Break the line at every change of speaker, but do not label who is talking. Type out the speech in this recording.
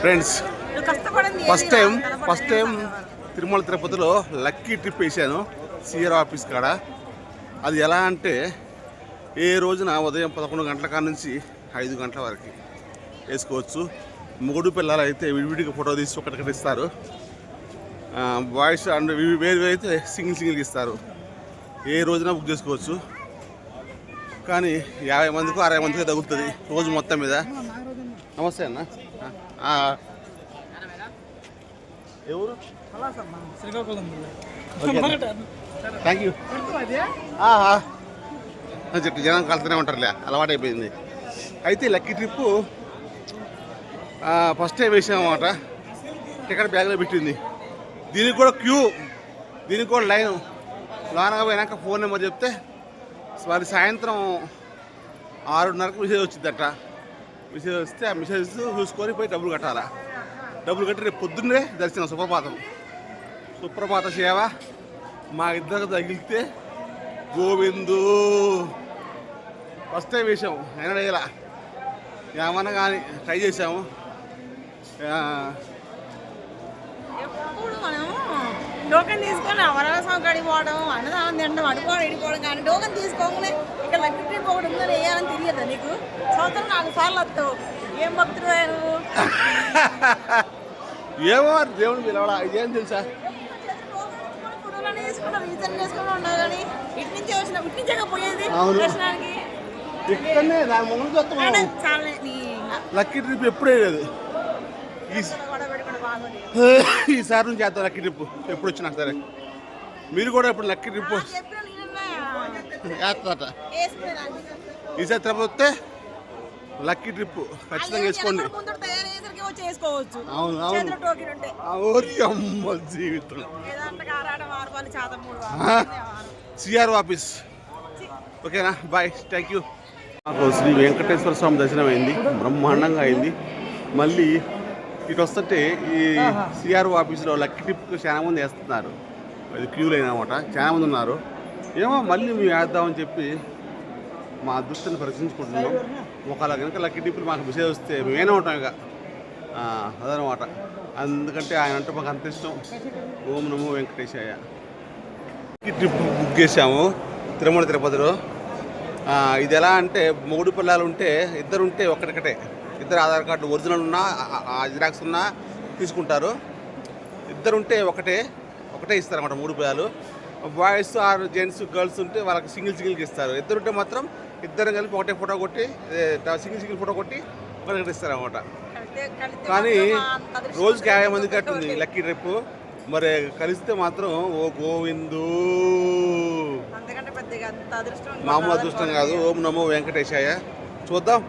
Friends first time Tirumala తిరుపతిలో lucky trip వేసాను CR office కాడ. అది ఎలా అంటే ఏ రోజున ఉదయం 11 గంటల కాడ నుంచి 5 గంటల వరకు వేసుకోవచ్చు. మూడు పిల్లలు అయితే విడివిడిగా ఫోటో తీసి ఒకటికటి ఇస్తారు. బాయ్స్ అండ్ వేరు అయితే సింగిల్ ఇస్తారు. ఏ రోజున బుక్ చేసుకోవచ్చు. కానీ 50 మందికో 60 మందికో తగులుతుంది రోజు మొత్తం మీద. నమస్తే అన్న. ఎవరు? Thank you. చెప్పి జనం కలుతూనే ఉంటారులే, అలవాటు అయిపోయింది. అయితే లక్కీ ట్రిప్పు ఫస్ట్ టైం వేసామన్నమాట. టికెట్ బ్యాగ్లో పెట్టింది. దీనికి కూడా క్యూ, దీనికి కూడా లైన్. లోనగా పోయినాక ఫోన్ నెంబర్ చెప్తే మరి సాయంత్రం 6:30కి మెసేజ్ వచ్చిందట. మెసేజ్ వస్తే ఆ మెసేజ్ చూసుకొని పోయి డబ్బులు కట్టాలా. డబ్బులు కట్టి రేపు పొద్దున్నే దర్శనం. సుప్రభాత సేవ మా ఇద్దరికి తగిలితే గోవిందు. ఫస్ట్ టైం వేసాము, అయినా వేయాల ఏమన్నా కానీ ట్రై చేసాము.
టోకెన్ తీసుకొని వరలసం కడిపోవడం, అన్నదానం తినడం, అడుకోవడం ఇడిపోవడం. కానీ టోకెన్ తీసుకోగానే ఇక్కడ లక్కీ ట్రిప్ ఒకటి ఉందని వేయాలని తెలియదా నీకు? సంవత్సరం 4 సార్లు వస్తావు. ఏం భక్తుడు నువ్వు?
ఏమో దేవుడు పిలవడా, ఇదేం తెలుసా?
ఫోటోలు వేసుకున్నావు, రీజన్ వేసుకుని ఉండవు. కానీ ఇటు నుంచే వచ్చిన, ఇటు నుంచే పోయేది దర్శనానికి.
లక్కీ ట్రిప్ ఎప్పుడే లేదు. ఈసారి నుంచి చేద్దాం లక్కీ ట్రిప్. ఎప్పుడు వచ్చినా సరే మీరు కూడా ఇప్పుడు లక్కీ ట్రిప్ వేస్తారట. ఈసారి తిరుపతి వస్తే లక్కీ ట్రిప్ ఖచ్చితంగా వేసుకోండి. అవును అవును. జీవితం సిఆర్ ఆఫీస్. ఓకేనా, బాయ్, థ్యాంక్ యూ. మాకు శ్రీ వెంకటేశ్వర స్వామి దర్శనం అయింది, బ్రహ్మాండంగా అయింది. మళ్ళీ ఇటు వస్తుంటే ఈ సిఆర్ ఆఫీస్లో లక్కీ ట్రిప్కి చాలా మంది వేస్తున్నారు. అది క్యూలు అయినమాట, చాలా మంది ఉన్నారు. ఏమో మళ్ళీ మేము వేద్దామని చెప్పి మా అదృష్టాన్ని పరిశీలించుకుంటున్నాం. ఒకవేళ కనుక లక్కీ ట్రిప్లు మాకు మెసేజ్ వస్తే మేమే ఉంటాం ఇక. అదనమాట. ఎందుకంటే ఆయన అంటే మాకు అంత ఇష్టం. ఓం నమో వెంకటేశాయ. లక్కీ ట్రిప్ బుక్ చేసాము తిరుమల తిరుపతిలో. ఇది ఎలా అంటే 3 పిల్లలు ఉంటే, ఇద్దరు ఉంటే ఒకటికటే. ఇద్దరు ఆధార్ కార్డు ఒరిజినల్ ఉన్నా జిరాక్స్ ఉన్నా తీసుకుంటారు. ఇద్దరు ఉంటే ఒకటే ఇస్తారన్నమాట 3 పిల్లలు. బాయ్స్ ఆర్ జెంట్స్ గర్ల్స్ ఉంటే వాళ్ళకి సింగిల్కి ఇస్తారు. ఇద్దరు ఉంటే మాత్రం ఇద్దరు కలిపి ఒకటే ఫోటో కొట్టి సింగిల్ ఫోటో కొట్టి ఒకటి ఇస్తారన్నమాట. కానీ రోజుకి 50 మంది కట్టుంది లక్కీ ట్రిప్. మరి కలిస్తే మాత్రం ఓ గోవిందు. మామూలు అదృష్టం కాదు. ఓం నమో వెంకటేశాయ. చూద్దాం.